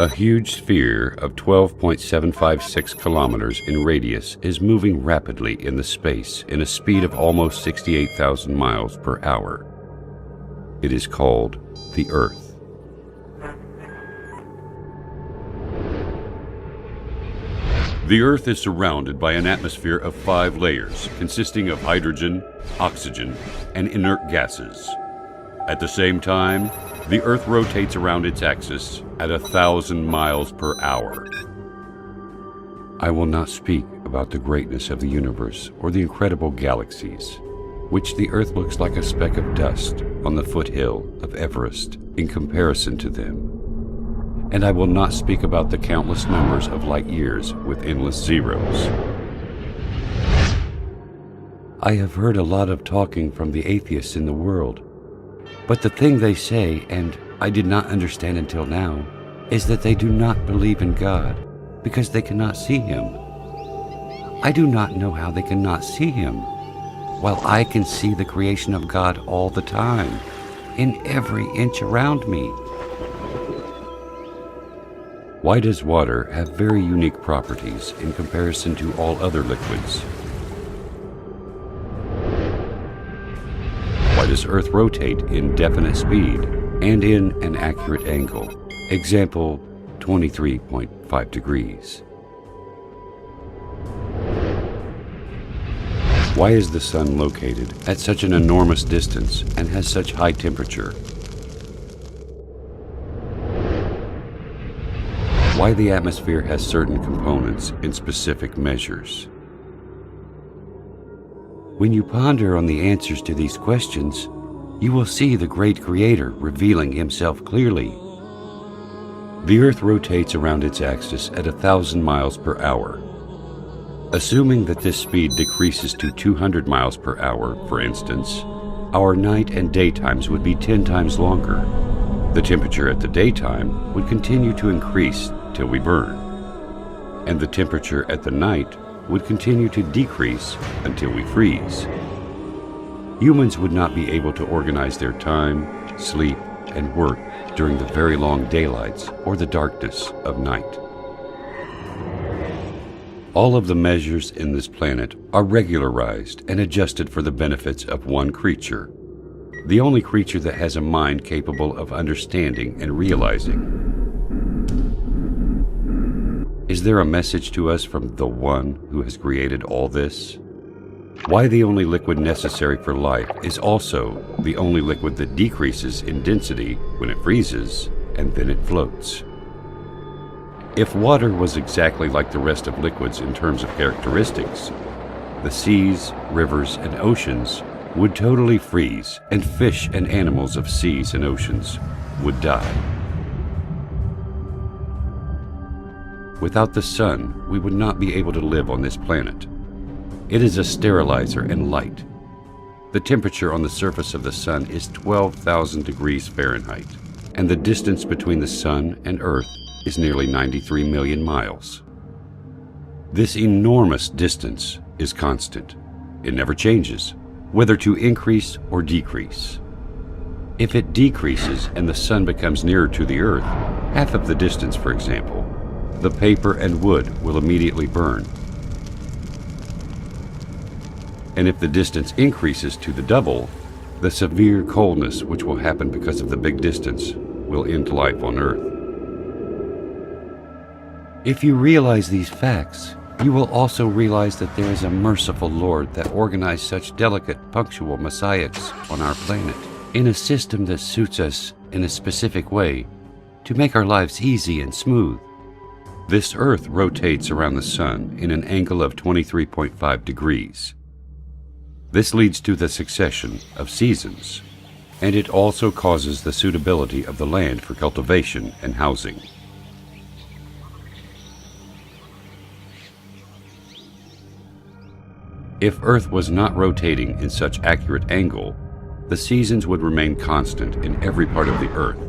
A huge sphere of 12.756 kilometers in radius is moving rapidly in the space in a speed of almost 68,000 miles per hour. It is called the Earth. The Earth is surrounded by an atmosphere of 5 layers consisting of hydrogen, oxygen, and inert gases. At the same time, the Earth rotates around its axis at 1,000 miles per hour. I will not speak about the greatness of the universe or the incredible galaxies, which the Earth looks like a speck of dust on the foothill of Everest in comparison to them. And I will not speak about the countless numbers of light years with endless zeros. I have heard a lot of talking from the atheists in the world. But the thing they say, and I did not understand until now, is that they do not believe in God because they cannot see Him. I do not know how they cannot see Him, while I can see the creation of God all the time, in every inch around me. Why does water have very unique properties in comparison to all other liquids? Why does Earth rotate in definite speed and in an accurate angle? Example, 23.5 degrees. Why is the Sun located at such an enormous distance and has such high temperature? Why the atmosphere has certain components in specific measures? When you ponder on the answers to these questions, you will see the great Creator revealing Himself clearly. The Earth rotates around its axis at 1,000 miles per hour. Assuming that this speed decreases to 200 miles per hour, for instance, our night and daytimes would be 10 times longer. The temperature at the daytime would continue to increase till we burn, and the temperature at the night would continue to decrease until we freeze. Humans would not be able to organize their time, sleep, and work during the very long daylights or the darkness of night. All of the measures in this planet are regularized and adjusted for the benefits of one creature, the only creature that has a mind capable of understanding and realizing. Is there a message to us from the One who has created all this? Why the only liquid necessary for life is also the only liquid that decreases in density when it freezes and then it floats. If water was exactly like the rest of liquids in terms of characteristics, the seas, rivers, and oceans would totally freeze, and fish and animals of seas and oceans would die. Without the Sun, we would not be able to live on this planet. It is a sterilizer and light. The temperature on the surface of the Sun is 12,000 degrees Fahrenheit, and the distance between the Sun and Earth is nearly 93 million miles. This enormous distance is constant. It never changes, whether to increase or decrease. If it decreases and the Sun becomes nearer to the Earth, half of the distance, for example, the paper and wood will immediately burn. And if the distance increases to the double, the severe coldness which will happen because of the big distance will end life on Earth. If you realize these facts, you will also realize that there is a merciful Lord that organized such delicate, punctual messiahs on our planet in a system that suits us in a specific way to make our lives easy and smooth. This Earth rotates around the Sun in an angle of 23.5 degrees. This leads to the succession of seasons, and it also causes the suitability of the land for cultivation and housing. If Earth was not rotating in such accurate angle, the seasons would remain constant in every part of the Earth,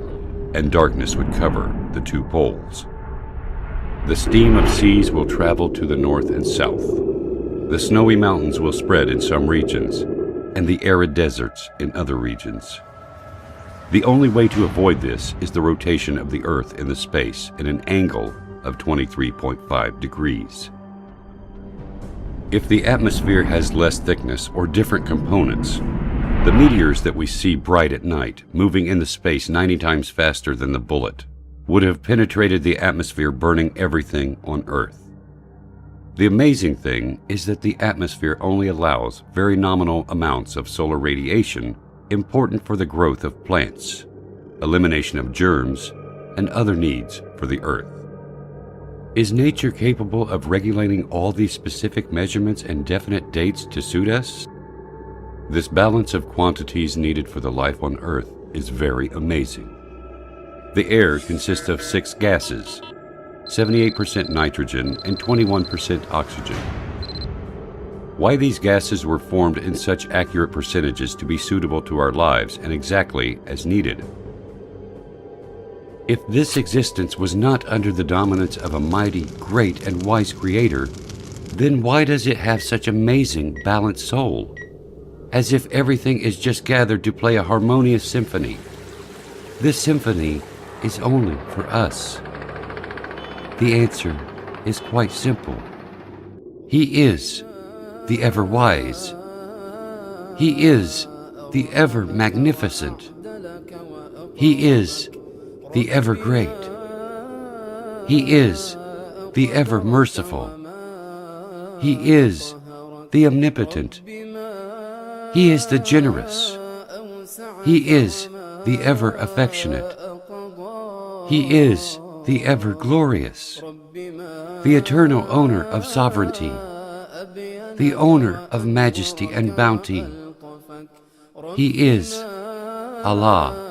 and darkness would cover the 2 poles. The steam of seas will travel to the north and south. The snowy mountains will spread in some regions, and the arid deserts in other regions. The only way to avoid this is the rotation of the Earth in the space at an angle of 23.5 degrees. If the atmosphere has less thickness or different components, the meteors that we see bright at night, moving in the space 90 times faster than the bullet, would have penetrated the atmosphere, burning everything on Earth. The amazing thing is that the atmosphere only allows very nominal amounts of solar radiation important for the growth of plants, elimination of germs, and other needs for the Earth. Is nature capable of regulating all these specific measurements and definite dates to suit us? This balance of quantities needed for the life on Earth is very amazing. The air consists of 6 gases, 78% nitrogen and 21% oxygen. Why these gases were formed in such accurate percentages to be suitable to our lives and exactly as needed? If this existence was not under the dominance of a mighty, great, and wise Creator, then why does it have such amazing, balanced soul? As if everything is just gathered to play a harmonious symphony. This symphony is only for us. The answer is quite simple. He is the ever-wise. He is the ever-magnificent. He is the ever-great. He is the ever-merciful. He is the omnipotent. He is the generous. He is the ever-affectionate. He is the ever-glorious, the eternal owner of sovereignty, the owner of majesty and bounty. He is Allah.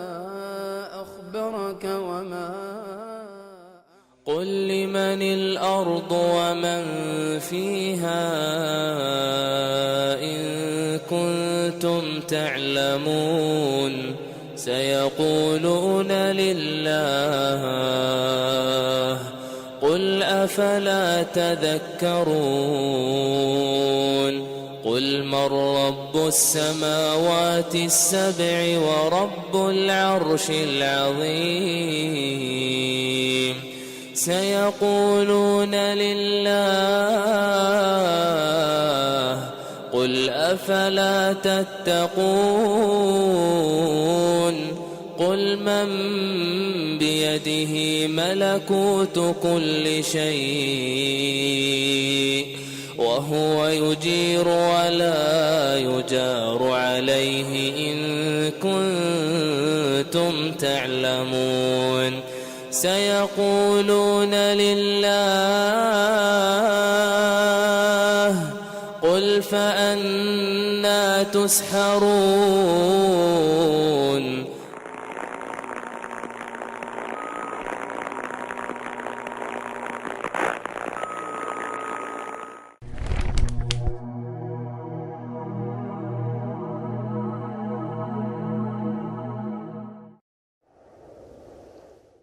قل لمن الأرض ومن فيها إن كنتم تعلمون سيقولون لله قل أفلا تذكرون قل من رب السماوات السبع ورب العرش العظيم سيقولون لله قل أفلا تتقون قل من بيده ملكوت كل شيء وهو يجير ولا يجار عليه إن كنتم تعلمون سيقولون لله قل فأنى تسحرون